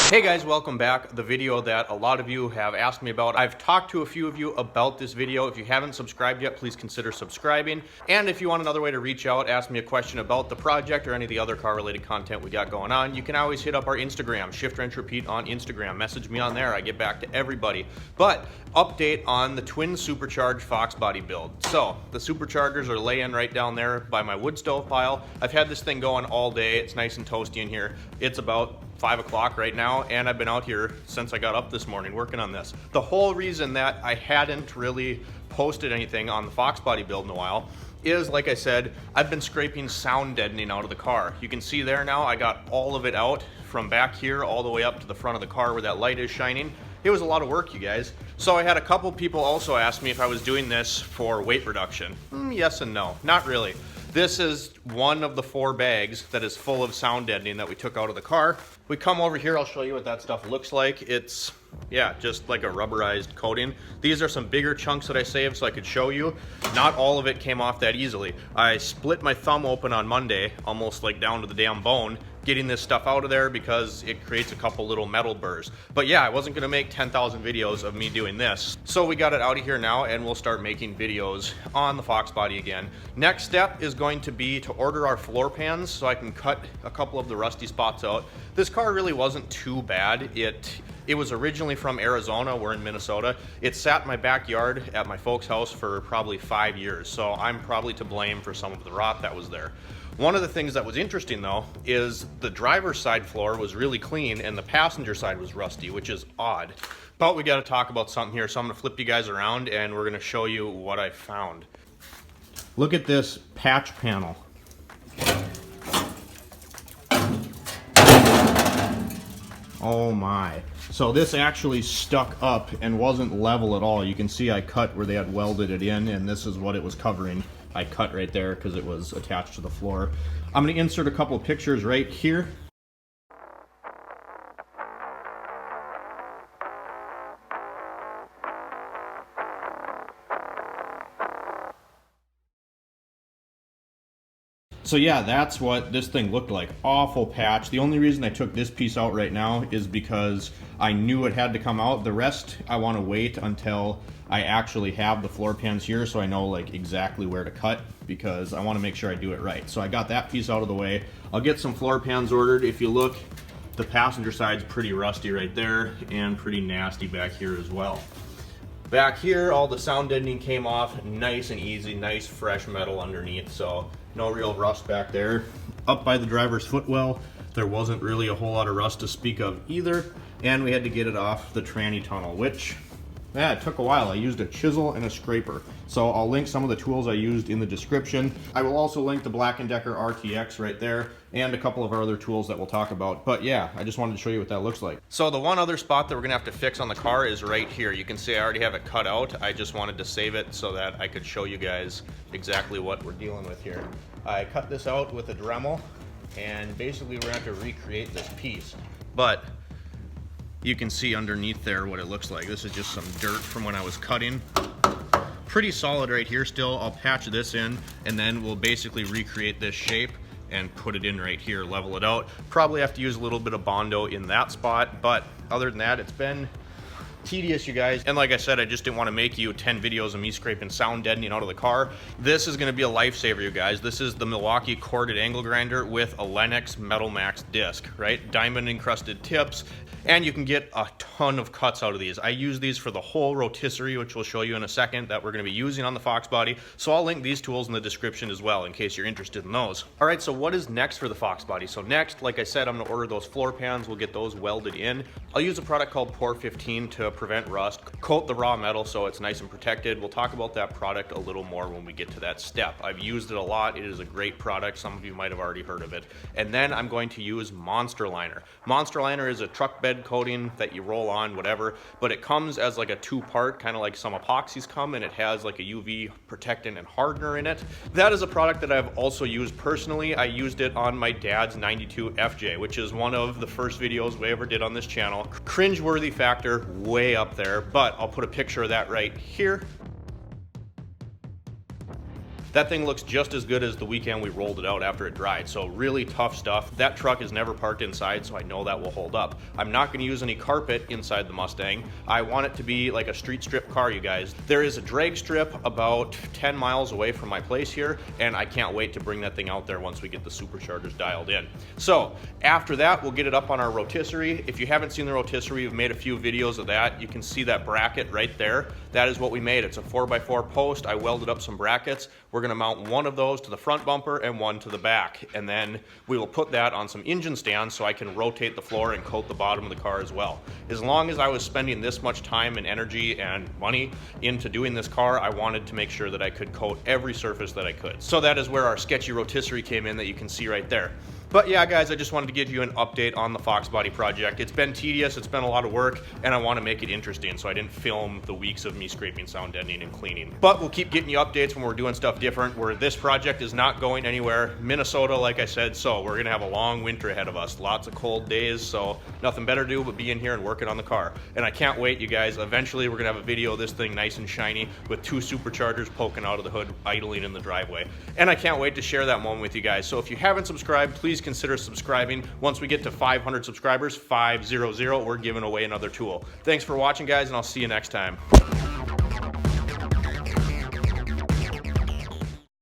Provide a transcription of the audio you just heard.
Hey guys, welcome back. The video that a lot of you have asked me about. I've talked to a few of you about this video. If you haven't subscribed yet, please consider subscribing. And if you want another way to reach out, ask me a question about the project or any of the other car related content we got going on, you can always hit up our Instagram, Shift Wrench Repeat on Instagram. Message me on there, I get back to everybody. But update on the twin supercharged Foxbody build. So the superchargers are laying right down there by my wood stove pile. I've had this thing going all day. It's nice and toasty in here. It's about 5 o'clock right now, and I've been out here since I got up this morning working on this. The whole reason that I hadn't really posted anything on the Foxbody build in a while is, like I said, I've been scraping sound deadening out of the car. You can see there now, I got all of it out from back here all the way up to the front of the car where that light is shining. It was a lot of work, you guys. So I had a couple people also ask me if I was doing this for weight reduction. Yes and no, not really. This is one of the 4 bags that is full of sound deadening that we took out of the car. We come over here, I'll show you what that stuff looks like. It's, yeah, just like a rubberized coating. These are some bigger chunks that I saved so I could show you. Not all of it came off that easily. I split my thumb open on Monday, almost like down to the damn bone, getting this stuff out of there because it creates a couple little metal burrs. But yeah, I wasn't gonna make 10,000 videos of me doing this. So we got it out of here now and we'll start making videos on the Foxbody again. Next step is going to be to order our floor pans so I can cut a couple of the rusty spots out. This car really wasn't too bad. It was originally from Arizona, we're in Minnesota. It sat in my backyard at my folks' house for probably 5 years, so I'm probably to blame for some of the rot that was there. One of the things that was interesting though is the driver's side floor was really clean and the passenger side was rusty, which is odd. But we gotta talk about something here, so I'm gonna flip you guys around and we're gonna show you what I found. Look at this patch panel. Oh my. So this actually stuck up and wasn't level at all. You can see I cut where they had welded it in, and this is what it was covering. I cut right there because it was attached to the floor. I'm going to insert a couple of pictures right here. So yeah, that's what this thing looked like. Awful patch. The only reason I took this piece out right now is because I knew it had to come out. The rest I want to wait until I actually have the floor pans here so I know like exactly where to cut, because I want to make sure I do it right. So I got that piece out of the way. I'll get some floor pans ordered. If you look, the passenger side's pretty rusty right there and pretty nasty back here as well. Back here, all the sound deadening came off nice and easy, nice fresh metal underneath, so no real rust back there. Up by the driver's footwell, there wasn't really a whole lot of rust to speak of either, and we had to get it off the tranny tunnel, which, yeah, it took a while. I used a chisel and a scraper. So I'll link some of the tools I used in the description. I will also link the Black & Decker RTX right there and a couple of our other tools that we'll talk about. But yeah, I just wanted to show you what that looks like. So the one other spot that we're gonna have to fix on the car is right here. You can see I already have it cut out. I just wanted to save it so that I could show you guys exactly what we're dealing with here. I cut this out with a Dremel, and basically we're gonna have to recreate this piece. But you can see underneath there what it looks like. This is just some dirt from when I was cutting. Pretty solid right here still. I'll patch this in and then we'll basically recreate this shape and put it in right here, level it out. Probably have to use a little bit of Bondo in that spot, but other than that, it's been tedious, you guys. And like I said, I just didn't want to make you 10 videos of me scraping sound deadening out of the car. This is going to be a lifesaver, you guys. This is the Milwaukee corded angle grinder with a Lennox Metal Max disc, right? Diamond encrusted tips. And you can get a ton of cuts out of these. I use these for the whole rotisserie, which we'll show you in a second, that we're gonna be using on the Foxbody. So I'll link these tools in the description as well, in case you're interested in those. All right, so what is next for the Foxbody? So next, like I said, I'm gonna order those floor pans. We'll get those welded in. I'll use a product called Pour 15 to prevent rust, coat the raw metal so it's nice and protected. We'll talk about that product a little more when we get to that step. I've used it a lot. It is a great product. Some of you might have already heard of it. And then I'm going to use Monster Liner. Monster Liner is a truck bed coating that you roll on, whatever, but it comes as like a 2-part, kind of like some epoxies come, and it has like a UV protectant and hardener in it. That is a product that I've also used personally. I used it on my dad's 92 FJ, which is one of the first videos we ever did on this channel. Cringe-worthy factor, way up there, but I'll put a picture of that right here. That thing looks just as good as the weekend we rolled it out after it dried. So really tough stuff. That truck is never parked inside, so I know that will hold up. I'm not going to use any carpet inside the Mustang. I want it to be like a street strip car, you guys. There is a drag strip about 10 miles away from my place here, and I can't wait to bring that thing out there once we get the superchargers dialed in. So after that, we'll get it up on our rotisserie. If you haven't seen the rotisserie, we've made a few videos of that. You can see that bracket right there. That is what we made. It's a 4x4 post. I welded up some brackets. We're going to mount one of those to the front bumper and one to the back, and then we will put that on some engine stands so I can rotate the floor and coat the bottom of the car as well. As long as I was spending this much time and energy and money into doing this car, I wanted to make sure that I could coat every surface that I could. So that is where our sketchy rotisserie came in that you can see right there. But yeah, guys, I just wanted to give you an update on the Foxbody project. It's been tedious, it's been a lot of work, and I want to make it interesting, so I didn't film the weeks of me scraping, sound deadening, and cleaning. But we'll keep getting you updates when we're doing stuff different, where this project is not going anywhere. Minnesota, like I said, so we're gonna have a long winter ahead of us. Lots of cold days, so nothing better to do but be in here and working on the car. And I can't wait, you guys. Eventually, we're gonna have a video of this thing nice and shiny with 2 superchargers poking out of the hood, idling in the driveway. And I can't wait to share that moment with you guys. So if you haven't subscribed, please consider subscribing. Once we get to 500 subscribers, 500, we're giving away another tool. Thanks for watching, guys, and I'll see you next time.